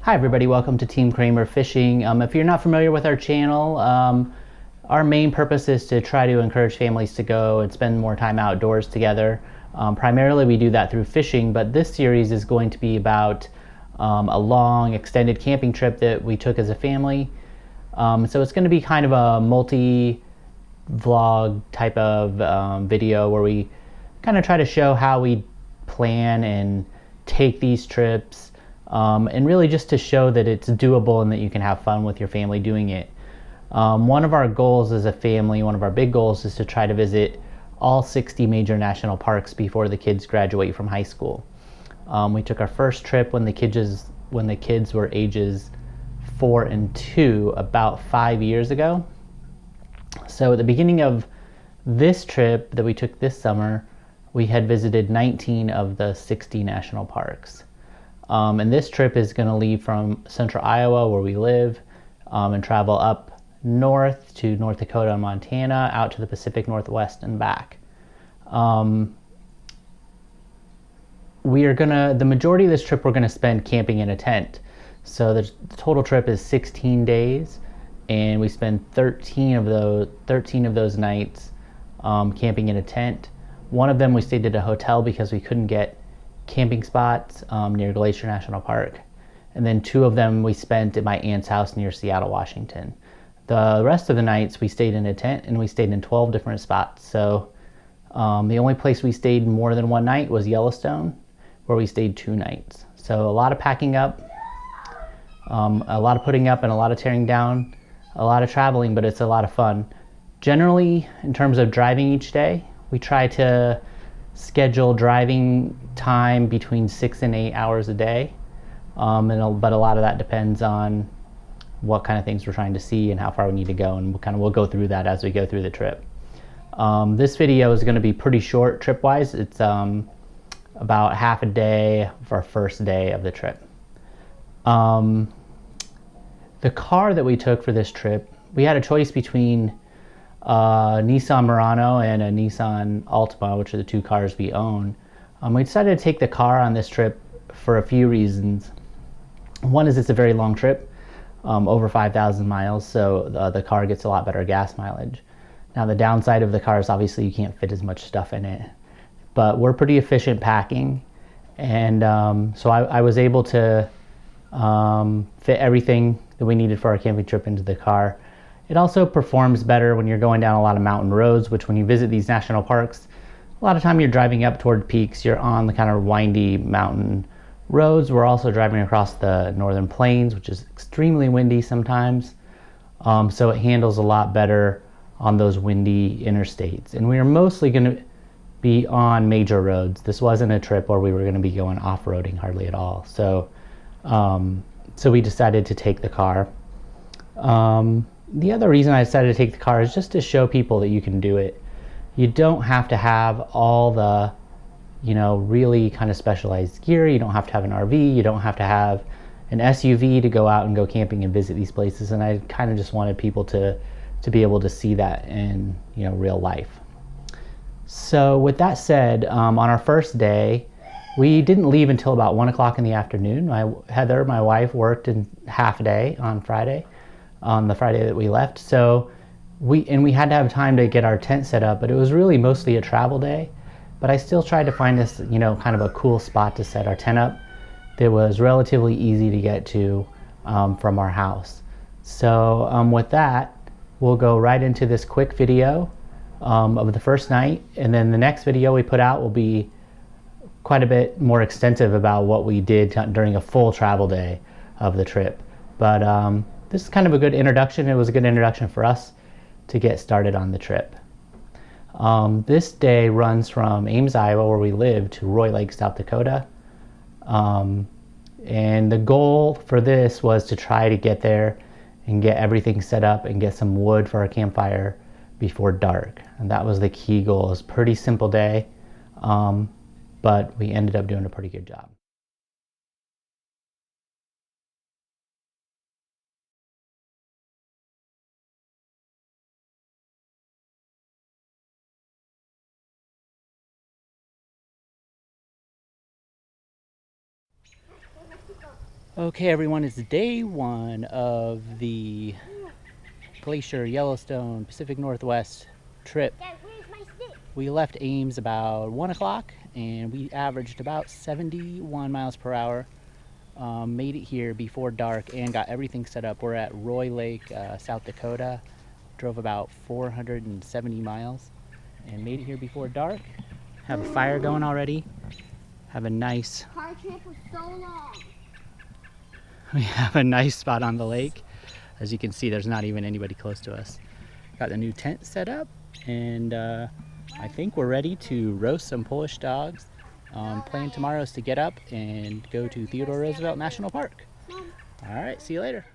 Hi everybody, welcome to Team Cramer Fishing. If you're not familiar with our channel, our main purpose is to try to encourage families to go and spend more time outdoors together. Primarily we do that through fishing, but this series is going to be about a long extended camping trip that we took as a family. So it's going to be kind of a multi-vlog type of video where we kind of try to show how we plan and take these trips. And really just to show that it's doable and that you can have fun with your family doing it. One of our goals as a family, one of our big goals, is to try to visit all 60 major national parks before the kids graduate from high school. We took our first trip when the kids were ages 4 and 2 about 5 years ago. So at the beginning of this trip that we took this summer, we had visited 19 of the 60 national parks. And this trip is going to leave from central Iowa, where we live, and travel up north to North Dakota and Montana, out to the Pacific Northwest and back. The majority of this trip we're going to spend camping in a tent. So the total trip is 16 days, and we spend 13 of those nights camping in a tent. One of them we stayed at a hotel because we couldn't get camping spots near Glacier National Park, and then 2 of them we spent at my aunt's house near Seattle, Washington. The rest of the nights we stayed in a tent, and we stayed in 12 different spots. So the only place we stayed more than one night was Yellowstone, where we stayed 2 nights. So a lot of packing up, a lot of putting up, and a lot of tearing down, a lot of traveling, but it's a lot of fun. Generally, in terms of driving each day, we try to schedule driving time between 6 and 8 hours a day, but a lot of that depends on what kind of things we're trying to see and how far we need to go, and we'll go through that as we go through the trip. This video is going to be pretty short trip-wise. It's about half a day for our first day of the trip. The car that we took for this trip, we had a choice between a Nissan Murano and a Nissan Altima, which are the 2 cars we own. We decided to take the car on this trip for a few reasons. One is it's a very long trip, over 5,000 miles, so the car gets a lot better gas mileage. Now the downside of the car is obviously you can't fit as much stuff in it, but we're pretty efficient packing, and so I was able to fit everything that we needed for our camping trip into the car. It also performs better when you're going down a lot of mountain roads, which when you visit these national parks, a lot of time you're driving up toward peaks, you're on the kind of windy mountain roads. We're also driving across the northern plains, which is extremely windy sometimes. So it handles a lot better on those windy interstates. And we are mostly going to be on major roads. This wasn't a trip where we were going to be going off-roading hardly at all. So we decided to take the car. The other reason I decided to take the car is just to show people that you can do it. You don't have to have all the, really kind of specialized gear. You don't have to have an RV. You don't have to have an SUV to go out and go camping and visit these places. And I kind of just wanted people to be able to see that in, real life. So with that said, on our first day, we didn't leave until about 1 o'clock in the afternoon. Heather, my wife, worked in half a day on the Friday that we left. So we had to have time to get our tent set up, but it was really mostly a travel day. But I still tried to find this, kind of a cool spot to set our tent up that was relatively easy to get to from our house. So with that, we'll go right into this quick video of the first night, and then the next video we put out will be quite a bit more extensive about what we did during a full travel day of the trip. But this is kind of a good introduction. It was a good introduction for us to get started on the trip. This day runs from Ames, Iowa, where we live, to Roy Lake, South Dakota. And the goal for this was to try to get there and get everything set up and get some wood for our campfire before dark. And that was the key goal. It was a pretty simple day, but we ended up doing a pretty good job. Okay, everyone, it's day one of the Glacier, Yellowstone, Pacific Northwest trip. Dad, where's my stick? We left Ames about 1 o'clock and we averaged about 71 miles per hour. Made it here before dark and got everything set up. We're at Roy Lake, South Dakota. Drove about 470 miles and made it here before dark. Have a fire going already. Have a nice Car trip was so long. We have a nice spot on the lake. As you can see, there's not even anybody close to us. Got the new tent set up, and I think we're ready to roast some Polish dogs. Plan tomorrow is to get up and go to Theodore Roosevelt National Park. All right, see you later.